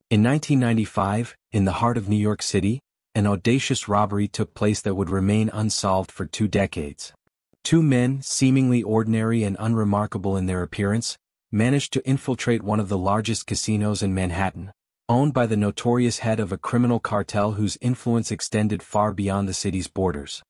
In 1995, in the heart of New York City, an audacious robbery took place that would remain unsolved for 2 decades. Two men, seemingly ordinary and unremarkable in their appearance, managed to infiltrate one of the largest casinos in Manhattan, owned by the notorious head of a criminal cartel whose influence extended far beyond the city's borders.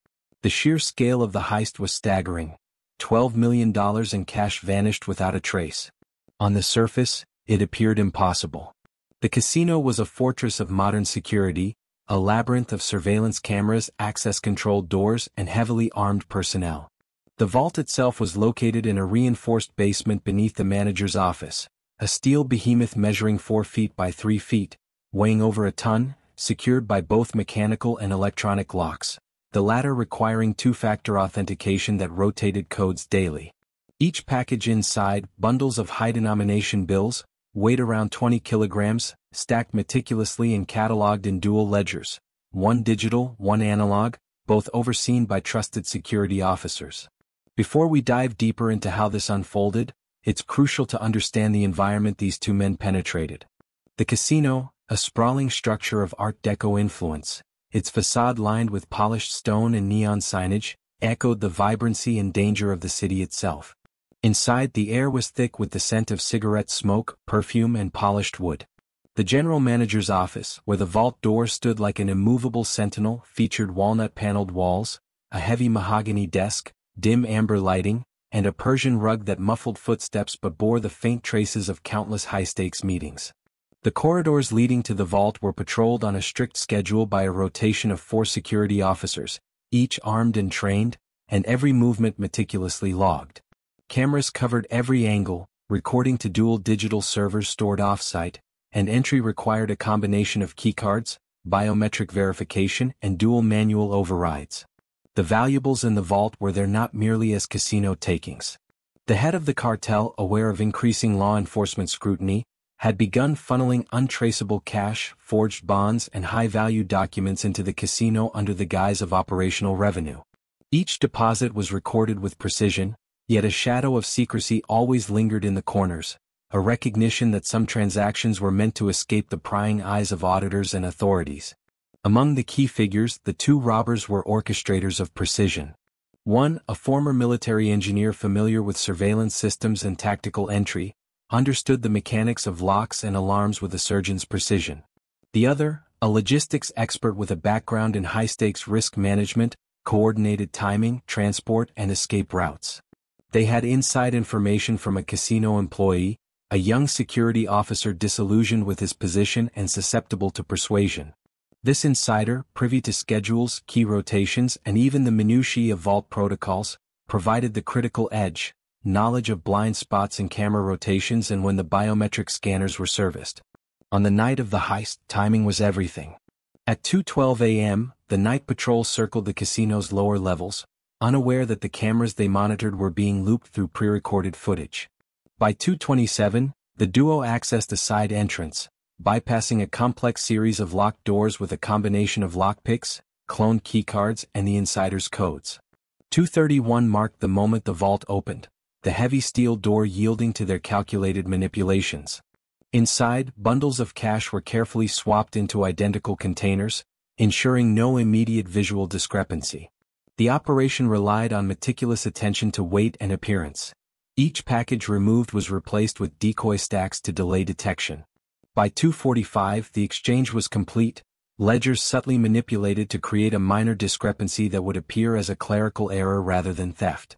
The sheer scale of the heist was staggering. $12 million in cash vanished without a trace. On the surface, it appeared impossible. The casino was a fortress of modern security, a labyrinth of surveillance cameras, access-controlled doors, and heavily armed personnel. The vault itself was located in a reinforced basement beneath the manager's office, a steel behemoth measuring 4 feet by 3 feet, weighing over a ton, secured by both mechanical and electronic locks, the latter requiring 2-factor authentication that rotated codes daily. Each package inside, bundles of high-denomination bills, weighed around 20 kilograms, stacked meticulously and cataloged in dual ledgers, one digital, one analog, both overseen by trusted security officers. Before we dive deeper into how this unfolded, it's crucial to understand the environment these two men penetrated. The casino, a sprawling structure of Art Deco influence, its facade lined with polished stone and neon signage, echoed the vibrancy and danger of the city itself. Inside, the air was thick with the scent of cigarette smoke, perfume, and polished wood. The general manager's office, where the vault door stood like an immovable sentinel, featured walnut-paneled walls, a heavy mahogany desk, dim amber lighting, and a Persian rug that muffled footsteps but bore the faint traces of countless high-stakes meetings. The corridors leading to the vault were patrolled on a strict schedule by a rotation of 4 security officers, each armed and trained, and every movement meticulously logged. Cameras covered every angle, recording to dual digital servers stored off-site, and entry required a combination of keycards, biometric verification, and dual manual overrides. The valuables in the vault were there not merely as casino takings. The head of the cartel, aware of increasing law enforcement scrutiny, had begun funneling untraceable cash, forged bonds, and high-value documents into the casino under the guise of operational revenue. Each deposit was recorded with precision, yet a shadow of secrecy always lingered in the corners, a recognition that some transactions were meant to escape the prying eyes of auditors and authorities. Among the key figures, the 2 robbers were orchestrators of precision. One, a former military engineer familiar with surveillance systems and tactical entry, understood the mechanics of locks and alarms with a surgeon's precision. The other, a logistics expert with a background in high-stakes risk management, coordinated timing, transport, and escape routes. They had inside information from a casino employee, a young security officer disillusioned with his position and susceptible to persuasion. This insider, privy to schedules, key rotations, and even the minutiae of vault protocols, provided the critical edge, knowledge of blind spots and camera rotations and when the biometric scanners were serviced. On the night of the heist, timing was everything. At 2:12 a.m., the night patrol circled the casino's lower levels, unaware that the cameras they monitored were being looped through pre-recorded footage. By 2:27, the duo accessed a side entrance, bypassing a complex series of locked doors with a combination of lockpicks, cloned keycards, and the insider's codes. 2:31 marked the moment the vault opened, the heavy steel door yielding to their calculated manipulations. Inside, bundles of cash were carefully swapped into identical containers, ensuring no immediate visual discrepancy. The operation relied on meticulous attention to weight and appearance. Each package removed was replaced with decoy stacks to delay detection. By 2:45, the exchange was complete, ledgers subtly manipulated to create a minor discrepancy that would appear as a clerical error rather than theft.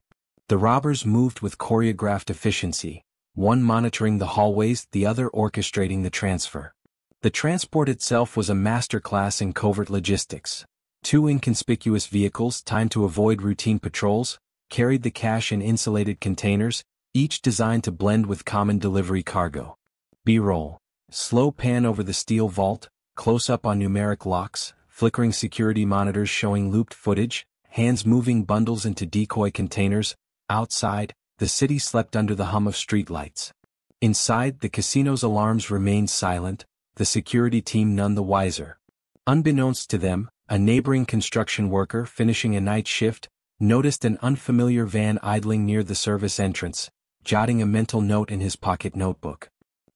The robbers moved with choreographed efficiency, one monitoring the hallways, the other orchestrating the transfer. The transport itself was a masterclass in covert logistics. 2 inconspicuous vehicles, timed to avoid routine patrols, carried the cash in insulated containers, each designed to blend with common delivery cargo. B-roll. Slow pan over the steel vault, close-up on numeric locks, flickering security monitors showing looped footage, hands moving bundles into decoy containers. Outside, the city slept under the hum of streetlights. Inside, the casino's alarms remained silent, the security team none the wiser. Unbeknownst to them, a neighboring construction worker finishing a night shift noticed an unfamiliar van idling near the service entrance, jotting a mental note in his pocket notebook.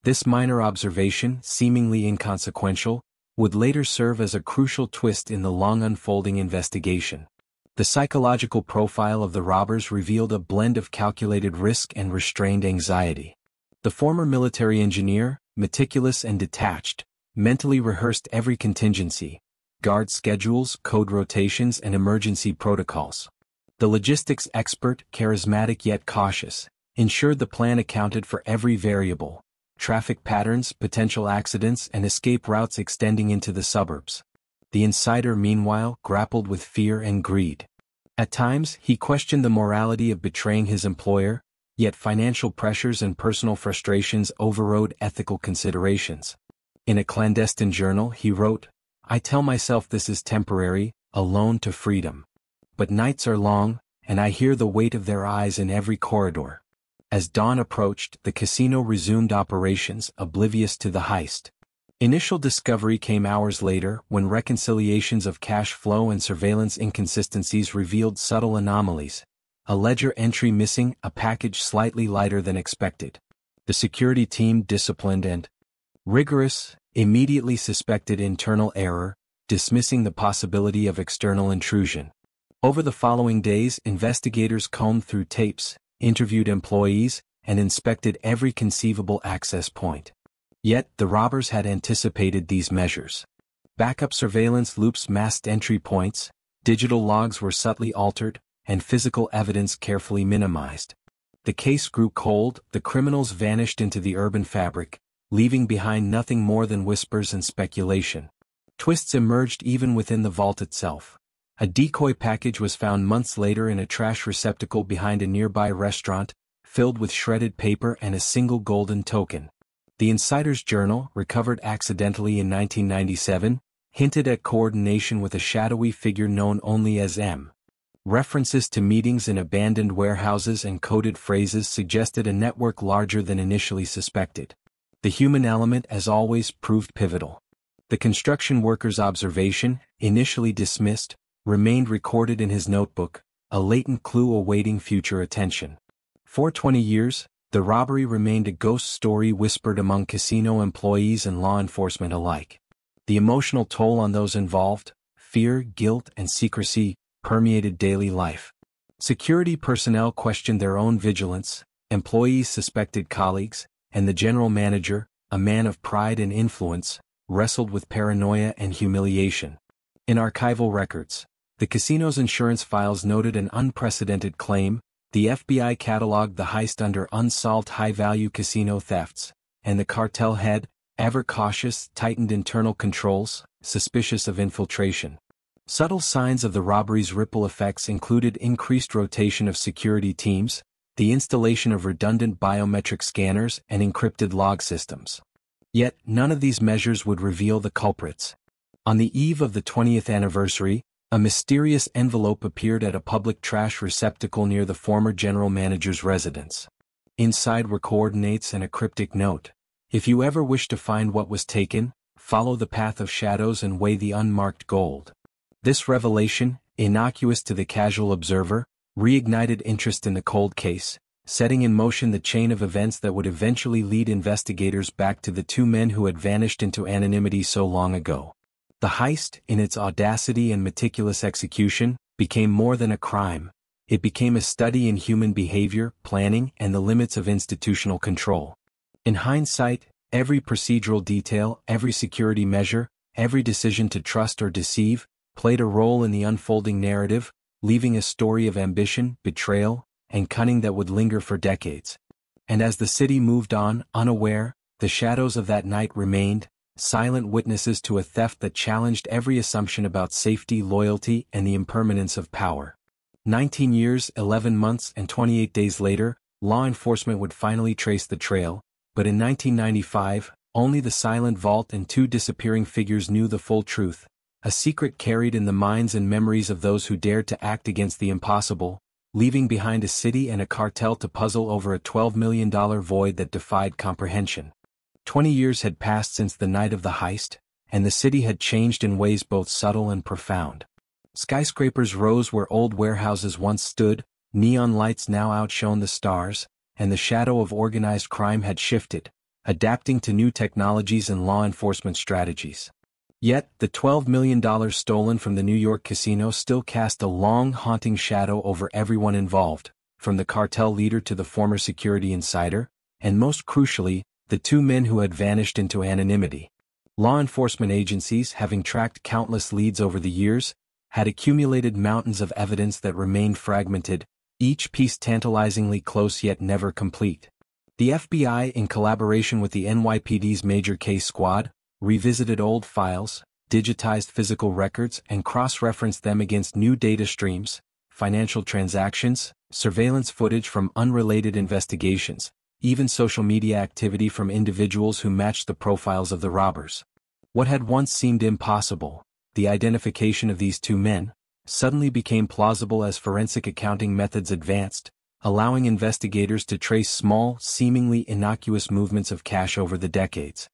This minor observation, seemingly inconsequential, would later serve as a crucial twist in the long-unfolding investigation. The psychological profile of the robbers revealed a blend of calculated risk and restrained anxiety. The former military engineer, meticulous and detached, mentally rehearsed every contingency, guard schedules, code rotations, and emergency protocols. The logistics expert, charismatic yet cautious, ensured the plan accounted for every variable: traffic patterns, potential accidents, and escape routes extending into the suburbs. The insider, meanwhile, grappled with fear and greed. At times, he questioned the morality of betraying his employer, yet financial pressures and personal frustrations overrode ethical considerations. In a clandestine journal, he wrote, "I tell myself this is temporary, a loan to freedom. But nights are long, and I hear the weight of their eyes in every corridor." As dawn approached, the casino resumed operations, oblivious to the heist. Initial discovery came hours later, when reconciliations of cash flow and surveillance inconsistencies revealed subtle anomalies: a ledger entry missing, a package slightly lighter than expected. The security team, disciplined and rigorous, immediately suspected internal error, dismissing the possibility of external intrusion. Over the following days, investigators combed through tapes, interviewed employees, and inspected every conceivable access point. Yet, the robbers had anticipated these measures. Backup surveillance loops masked entry points, digital logs were subtly altered, and physical evidence carefully minimized. The case grew cold, the criminals vanished into the urban fabric, leaving behind nothing more than whispers and speculation. Twists emerged even within the vault itself. A decoy package was found months later in a trash receptacle behind a nearby restaurant, filled with shredded paper and a single golden token. The insider's journal, recovered accidentally in 1997, hinted at coordination with a shadowy figure known only as M. References to meetings in abandoned warehouses and coded phrases suggested a network larger than initially suspected. The human element, as always, proved pivotal. The construction worker's observation, initially dismissed, remained recorded in his notebook, a latent clue awaiting future attention. For 20 years, the robbery remained a ghost story whispered among casino employees and law enforcement alike. The emotional toll on those involved, fear, guilt, and secrecy, permeated daily life. Security personnel questioned their own vigilance, employees suspected colleagues, and the general manager, a man of pride and influence, wrestled with paranoia and humiliation. In archival records, the casino's insurance files noted an unprecedented claim. The FBI cataloged the heist under unsolved high-value casino thefts, and the cartel head, ever cautious, tightened internal controls, suspicious of infiltration. Subtle signs of the robbery's ripple effects included increased rotation of security teams, the installation of redundant biometric scanners, and encrypted log systems. Yet, none of these measures would reveal the culprits. On the eve of the 20th anniversary, a mysterious envelope appeared at a public trash receptacle near the former general manager's residence. Inside were coordinates and a cryptic note: "If you ever wish to find what was taken, follow the path of shadows and weigh the unmarked gold." This revelation, innocuous to the casual observer, reignited interest in the cold case, setting in motion the chain of events that would eventually lead investigators back to the two men who had vanished into anonymity so long ago. The heist, in its audacity and meticulous execution, became more than a crime. It became a study in human behavior, planning, and the limits of institutional control. In hindsight, every procedural detail, every security measure, every decision to trust or deceive, played a role in the unfolding narrative, leaving a story of ambition, betrayal, and cunning that would linger for decades. And as the city moved on, unaware, the shadows of that night remained, silent witnesses to a theft that challenged every assumption about safety, loyalty, and the impermanence of power. 19 years, 11 months, and 28 days later, law enforcement would finally trace the trail, but in 1995, only the silent vault and two disappearing figures knew the full truth, a secret carried in the minds and memories of those who dared to act against the impossible, leaving behind a city and a cartel to puzzle over a $12 million void that defied comprehension. 20 years had passed since the night of the heist, and the city had changed in ways both subtle and profound. Skyscrapers rose where old warehouses once stood, neon lights now outshone the stars, and the shadow of organized crime had shifted, adapting to new technologies and law enforcement strategies. Yet, the $12 million stolen from the New York casino still cast a long, haunting shadow over everyone involved, from the cartel leader to the former security insider, and most crucially, the two men who had vanished into anonymity. Law enforcement agencies, having tracked countless leads over the years, had accumulated mountains of evidence that remained fragmented, each piece tantalizingly close yet never complete. The FBI, in collaboration with the NYPD's Major Case Squad, revisited old files, digitized physical records, and cross-referenced them against new data streams, financial transactions, surveillance footage from unrelated investigations, even social media activity from individuals who matched the profiles of the robbers. What had once seemed impossible, the identification of these two men, suddenly became plausible as forensic accounting methods advanced, allowing investigators to trace small, seemingly innocuous movements of cash over the decades.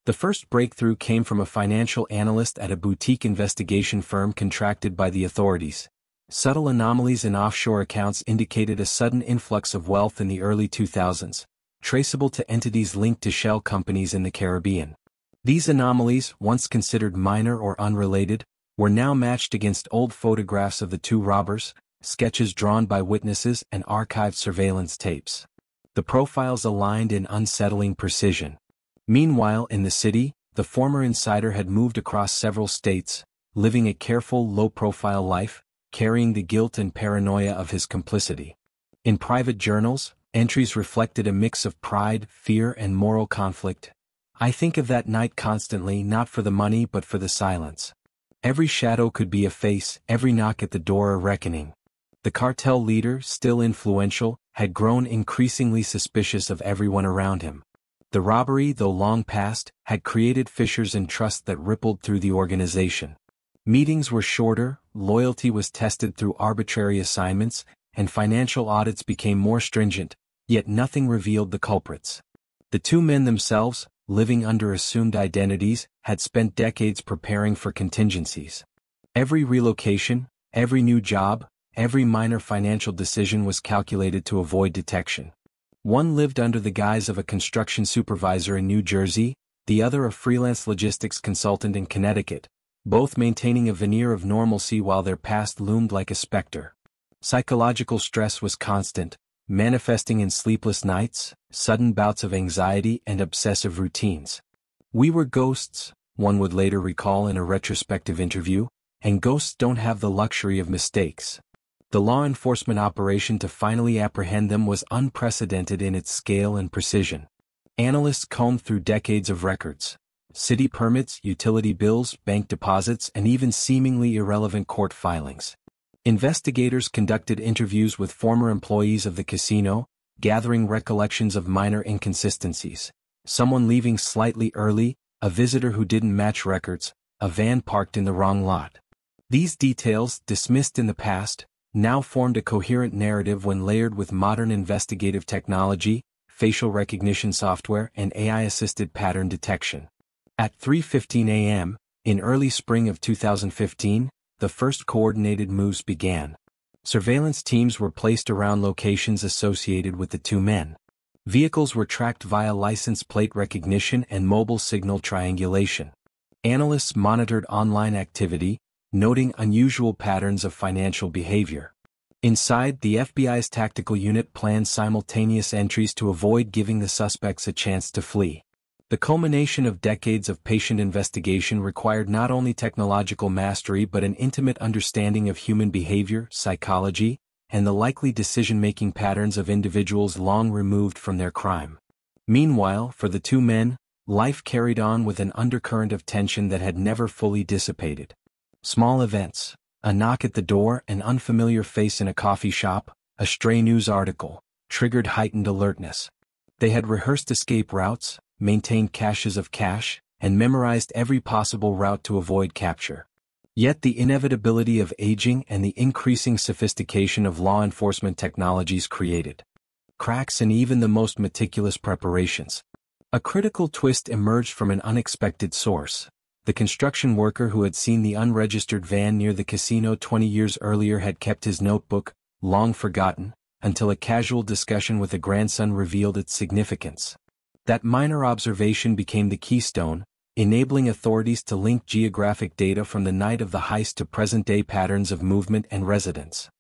The first breakthrough came from a financial analyst at a boutique investigation firm contracted by the authorities. Subtle anomalies in offshore accounts indicated a sudden influx of wealth in the early 2000s, traceable to entities linked to shell companies in the Caribbean. These anomalies, once considered minor or unrelated, were now matched against old photographs of the two robbers, sketches drawn by witnesses, and archived surveillance tapes. The profiles aligned in unsettling precision. Meanwhile, in the city, the former insider had moved across several states, living a careful, low-profile life, carrying the guilt and paranoia of his complicity. In private journals, entries reflected a mix of pride, fear, and moral conflict. "I think of that night constantly, not for the money but for the silence. Every shadow could be a face, every knock at the door a reckoning." The cartel leader, still influential, had grown increasingly suspicious of everyone around him. The robbery, though long past, had created fissures in trust that rippled through the organization. Meetings were shorter, loyalty was tested through arbitrary assignments, and financial audits became more stringent, yet nothing revealed the culprits. The two men themselves, living under assumed identities, had spent decades preparing for contingencies. Every relocation, every new job, every minor financial decision was calculated to avoid detection. One lived under the guise of a construction supervisor in New Jersey, the other a freelance logistics consultant in Connecticut, both maintaining a veneer of normalcy while their past loomed like a specter. Psychological stress was constant, manifesting in sleepless nights, sudden bouts of anxiety, and obsessive routines. "We were ghosts," one would later recall in a retrospective interview, "and ghosts don't have the luxury of mistakes." The law enforcement operation to finally apprehend them was unprecedented in its scale and precision. Analysts combed through decades of records, city permits, utility bills, bank deposits, and even seemingly irrelevant court filings. Investigators conducted interviews with former employees of the casino, gathering recollections of minor inconsistencies. Someone leaving slightly early, a visitor who didn't match records, a van parked in the wrong lot. These details, dismissed in the past, now formed a coherent narrative when layered with modern investigative technology, facial recognition software, and AI-assisted pattern detection. At 3:15 a.m., in early spring of 2015, the first coordinated moves began. Surveillance teams were placed around locations associated with the two men. Vehicles were tracked via license plate recognition and mobile signal triangulation. Analysts monitored online activity, noting unusual patterns of financial behavior. Inside, the FBI's tactical unit planned simultaneous entries to avoid giving the suspects a chance to flee. The culmination of decades of patient investigation required not only technological mastery but an intimate understanding of human behavior, psychology, and the likely decision-making patterns of individuals long removed from their crime. Meanwhile, for the two men, life carried on with an undercurrent of tension that had never fully dissipated. Small events, a knock at the door, an unfamiliar face in a coffee shop, a stray news article, triggered heightened alertness. They had rehearsed escape routes, maintained caches of cash, and memorized every possible route to avoid capture. Yet the inevitability of aging and the increasing sophistication of law enforcement technologies created cracks in even the most meticulous preparations. A critical twist emerged from an unexpected source. The construction worker who had seen the unregistered van near the casino 20 years earlier had kept his notebook, long forgotten, until a casual discussion with a grandson revealed its significance. That minor observation became the keystone, enabling authorities to link geographic data from the night of the heist to present-day patterns of movement and residence.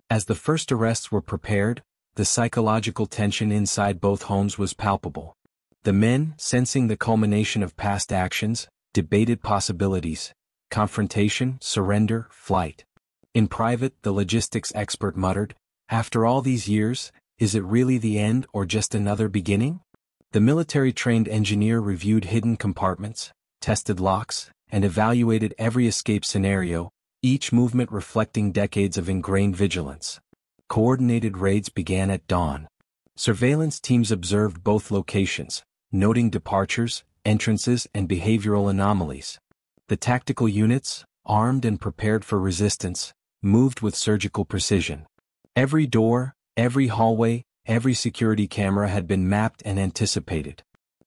As the first arrests were prepared, the psychological tension inside both homes was palpable. The men, sensing the culmination of past actions, debated possibilities: confrontation, surrender, flight. In private, the logistics expert muttered, "After all these years, is it really the end or just another beginning?" The military-trained engineer reviewed hidden compartments, tested locks, and evaluated every escape scenario, each movement reflecting decades of ingrained vigilance. Coordinated raids began at dawn. Surveillance teams observed both locations, noting departures, entrances, and behavioral anomalies. The tactical units, armed and prepared for resistance, moved with surgical precision. Every door, every hallway, every security camera had been mapped and anticipated.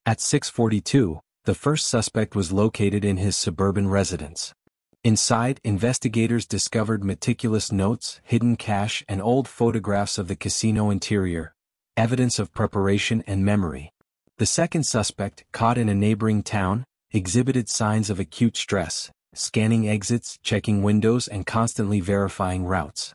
At 6:42, the first suspect was located in his suburban residence. Inside, investigators discovered meticulous notes, hidden cash, and old photographs of the casino interior, evidence of preparation and memory. The second suspect, caught in a neighboring town, exhibited signs of acute stress, scanning exits, checking windows, and constantly verifying routes.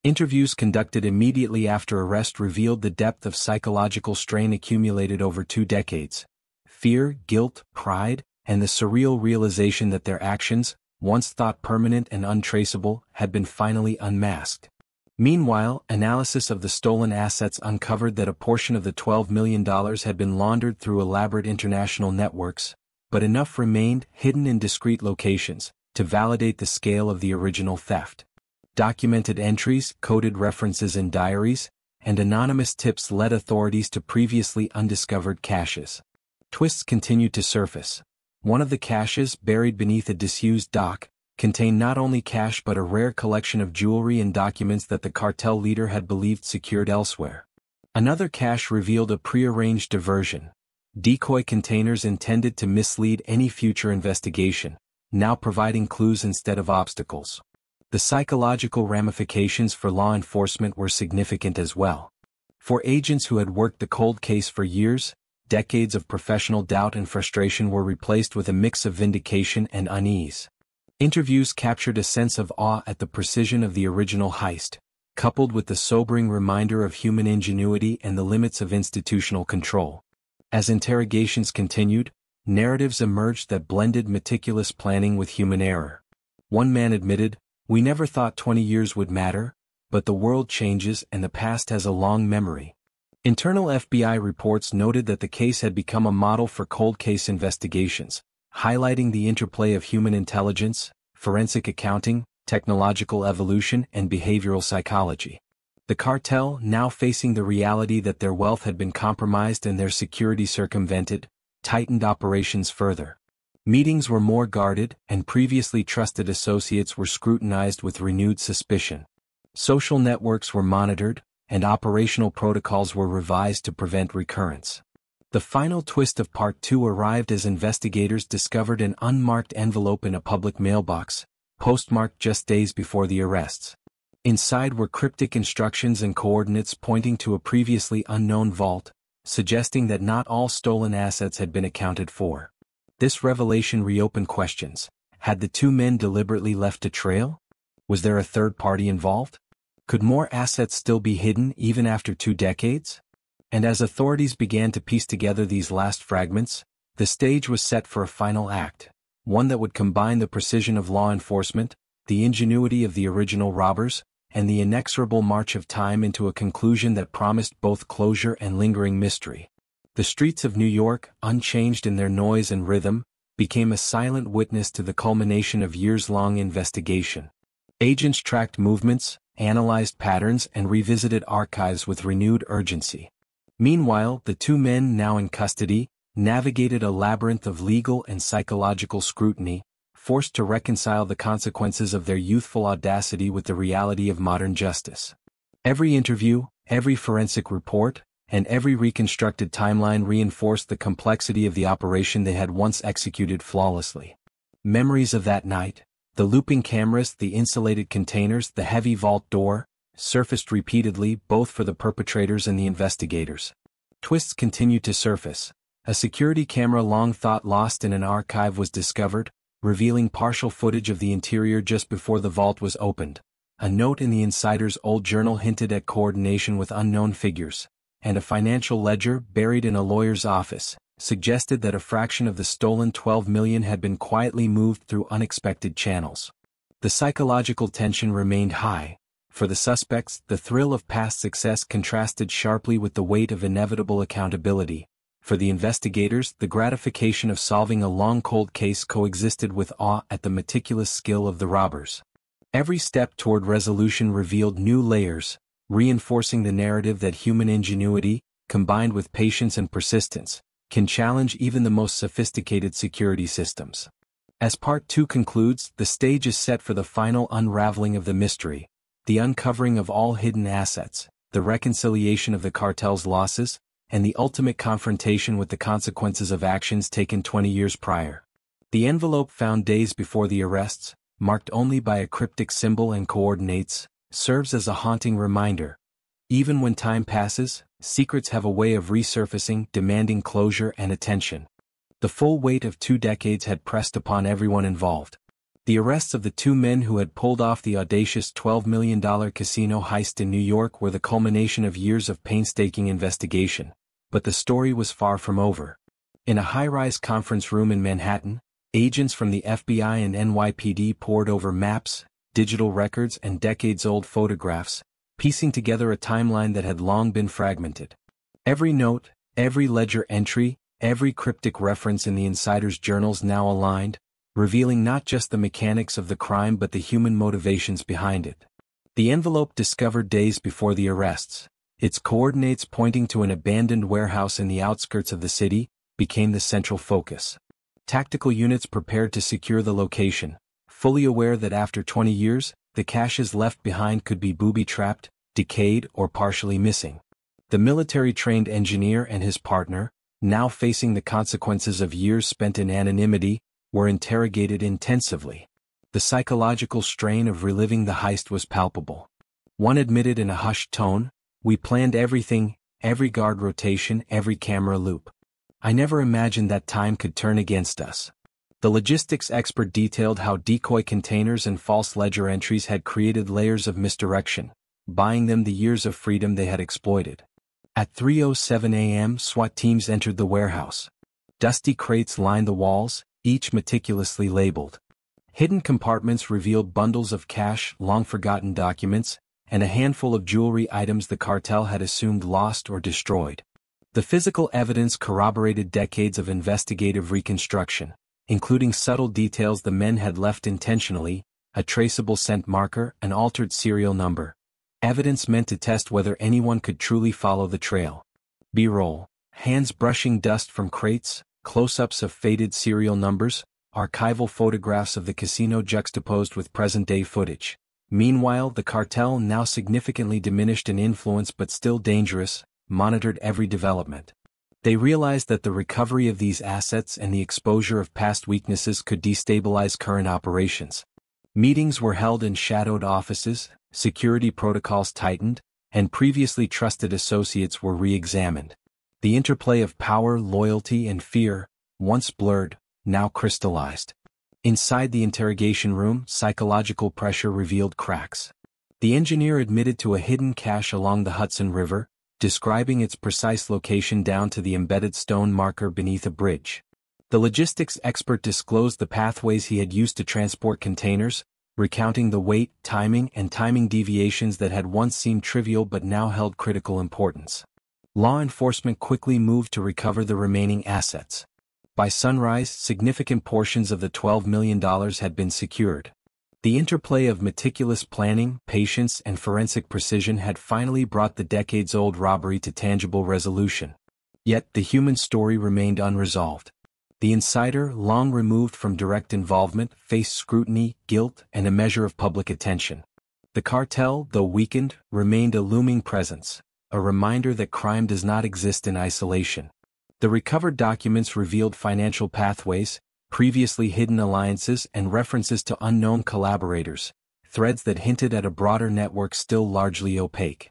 Interviews conducted immediately after arrest revealed the depth of psychological strain accumulated over 2 decades. Fear, guilt, pride, and the surreal realization that their actions, once thought permanent and untraceable, had been finally unmasked. Meanwhile, analysis of the stolen assets uncovered that a portion of the $12 million had been laundered through elaborate international networks, but enough remained, hidden in discrete locations, to validate the scale of the original theft. Documented entries, coded references in diaries, and anonymous tips led authorities to previously undiscovered caches. Twists continued to surface. One of the caches, buried beneath a disused dock, contained not only cash but a rare collection of jewelry and documents that the cartel leader had believed secured elsewhere. Another cache revealed a prearranged diversion: decoy containers intended to mislead any future investigation, now providing clues instead of obstacles. The psychological ramifications for law enforcement were significant as well. For agents who had worked the cold case for years, decades of professional doubt and frustration were replaced with a mix of vindication and unease. Interviews captured a sense of awe at the precision of the original heist, coupled with the sobering reminder of human ingenuity and the limits of institutional control. As interrogations continued, narratives emerged that blended meticulous planning with human error. One man admitted, "We never thought 20 years would matter, but the world changes and the past has a long memory." Internal FBI reports noted that the case had become a model for cold case investigations, highlighting the interplay of human intelligence, forensic accounting, technological evolution, and behavioral psychology. The cartel, now facing the reality that their wealth had been compromised and their security circumvented, tightened operations further. Meetings were more guarded, and previously trusted associates were scrutinized with renewed suspicion. Social networks were monitored, and operational protocols were revised to prevent recurrence. The final twist of Part 2 arrived as investigators discovered an unmarked envelope in a public mailbox, postmarked just days before the arrests. Inside were cryptic instructions and coordinates pointing to a previously unknown vault, suggesting that not all stolen assets had been accounted for. This revelation reopened questions. Had the 2 men deliberately left a trail? Was there a third party involved? Could more assets still be hidden even after 2 decades? And as authorities began to piece together these last fragments, the stage was set for a final act, one that would combine the precision of law enforcement, the ingenuity of the original robbers, and the inexorable march of time into a conclusion that promised both closure and lingering mystery. The streets of New York, unchanged in their noise and rhythm, became a silent witness to the culmination of years-long investigation. Agents tracked movements, analyzed patterns, and revisited archives with renewed urgency. Meanwhile, the 2 men now in custody navigated a labyrinth of legal and psychological scrutiny, forced to reconcile the consequences of their youthful audacity with the reality of modern justice. Every interview, every forensic report, and every reconstructed timeline reinforced the complexity of the operation they had once executed flawlessly. Memories of that night, the looping cameras, the insulated containers, the heavy vault door, surfaced repeatedly both for the perpetrators and the investigators. Twists continued to surface. A security camera long thought lost in an archive was discovered, revealing partial footage of the interior just before the vault was opened. A note in the insider's old journal hinted at coordination with unknown figures, and a financial ledger buried in a lawyer's office suggested that a fraction of the stolen $12 million had been quietly moved through unexpected channels. The psychological tension remained high. For the suspects, the thrill of past success contrasted sharply with the weight of inevitable accountability. For the investigators, the gratification of solving a long cold case coexisted with awe at the meticulous skill of the robbers. Every step toward resolution revealed new layers, reinforcing the narrative that human ingenuity, combined with patience and persistence, can challenge even the most sophisticated security systems. As Part 2 concludes, the stage is set for the final unraveling of the mystery, the uncovering of all hidden assets, the reconciliation of the cartel's losses, and the ultimate confrontation with the consequences of actions taken 20 years prior. The envelope found days before the arrests, marked only by a cryptic symbol and coordinates, serves as a haunting reminder. Even when time passes, secrets have a way of resurfacing, demanding closure and attention. The full weight of 2 decades had pressed upon everyone involved. The arrests of the 2 men who had pulled off the audacious $12 million casino heist in New York were the culmination of years of painstaking investigation. But the story was far from over. In a high-rise conference room in Manhattan, agents from the FBI and NYPD pored over maps, digital records and decades-old photographs, piecing together a timeline that had long been fragmented. Every note, every ledger entry, every cryptic reference in the insider's journals now aligned, revealing not just the mechanics of the crime but the human motivations behind it. The envelope discovered days before the arrests, its coordinates pointing to an abandoned warehouse in the outskirts of the city, became the central focus. Tactical units prepared to secure the location, fully aware that after 20 years, the caches left behind could be booby-trapped, decayed or partially missing. The military-trained engineer and his partner, now facing the consequences of years spent in anonymity, were interrogated intensively. The psychological strain of reliving the heist was palpable. One admitted in a hushed tone, "We planned everything, every guard rotation, every camera loop. I never imagined that time could turn against us." The logistics expert detailed how decoy containers and false ledger entries had created layers of misdirection, buying them the years of freedom they had exploited. At 3:07 a.m., SWAT teams entered the warehouse. Dusty crates lined the walls, each meticulously labeled. Hidden compartments revealed bundles of cash, long-forgotten documents, and a handful of jewelry items the cartel had assumed lost or destroyed. The physical evidence corroborated decades of investigative reconstruction, including subtle details the men had left intentionally, a traceable scent marker, an altered serial number. Evidence meant to test whether anyone could truly follow the trail. B-roll, hands brushing dust from crates, close-ups of faded serial numbers, archival photographs of the casino juxtaposed with present-day footage. Meanwhile, the cartel, now significantly diminished in influence but still dangerous, monitored every development. They realized that the recovery of these assets and the exposure of past weaknesses could destabilize current operations. Meetings were held in shadowed offices, security protocols tightened, and previously trusted associates were re-examined. The interplay of power, loyalty, and fear, once blurred, now crystallized. Inside the interrogation room, psychological pressure revealed cracks. The engineer admitted to a hidden cache along the Hudson River, describing its precise location down to the embedded stone marker beneath a bridge. The logistics expert disclosed the pathways he had used to transport containers, recounting the weight, timing, and timing deviations that had once seemed trivial but now held critical importance. Law enforcement quickly moved to recover the remaining assets. By sunrise, significant portions of the $12 million had been secured. The interplay of meticulous planning, patience, and forensic precision had finally brought the decades-old robbery to tangible resolution. Yet the human story remained unresolved. The insider, long removed from direct involvement, faced scrutiny, guilt, and a measure of public attention. The cartel, though weakened, remained a looming presence, a reminder that crime does not exist in isolation. The recovered documents revealed financial pathways, previously hidden alliances, and references to unknown collaborators, threads that hinted at a broader network still largely opaque.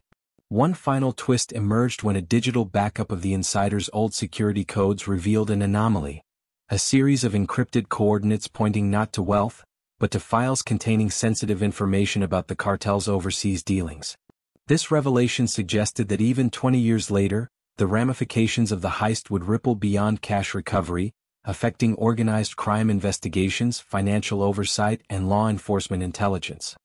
One final twist emerged when a digital backup of the insider's old security codes revealed an anomaly, a series of encrypted coordinates pointing not to wealth, but to files containing sensitive information about the cartel's overseas dealings. This revelation suggested that even 20 years later, the ramifications of the heist would ripple beyond cash recovery, affecting organized crime investigations, financial oversight, and law enforcement intelligence.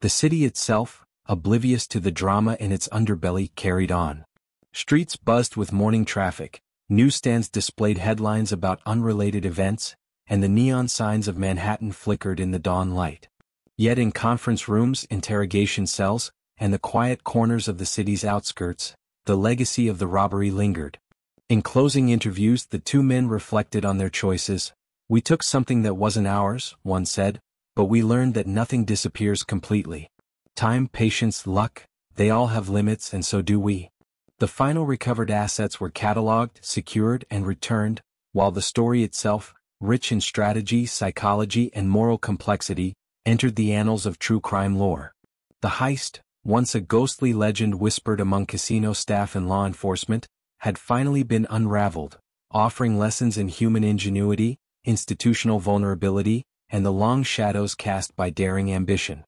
The city itself, oblivious to the drama in its underbelly, carried on. Streets buzzed with morning traffic, newsstands displayed headlines about unrelated events, and the neon signs of Manhattan flickered in the dawn light. Yet in conference rooms, interrogation cells, and the quiet corners of the city's outskirts, the legacy of the robbery lingered. In closing interviews, the two men reflected on their choices. "We took something that wasn't ours," one said, "but we learned that nothing disappears completely. Time, patience, luck, they all have limits, and so do we." The final recovered assets were cataloged, secured, and returned, while the story itself, rich in strategy, psychology, and moral complexity, entered the annals of true crime lore. The heist, once a ghostly legend whispered among casino staff and law enforcement, had finally been unraveled, offering lessons in human ingenuity, institutional vulnerability, and the long shadows cast by daring ambition.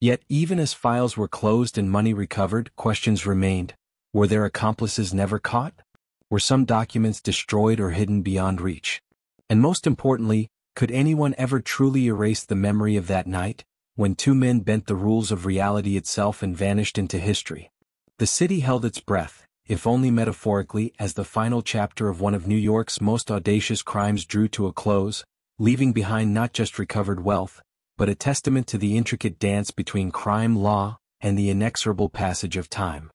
Yet even as files were closed and money recovered, questions remained. Were their accomplices never caught? Were some documents destroyed or hidden beyond reach? And most importantly, could anyone ever truly erase the memory of that night, when two men bent the rules of reality itself and vanished into history? The city held its breath, if only metaphorically, as the final chapter of one of New York's most audacious crimes drew to a close, leaving behind not just recovered wealth, but a testament to the intricate dance between crime, law, and the inexorable passage of time.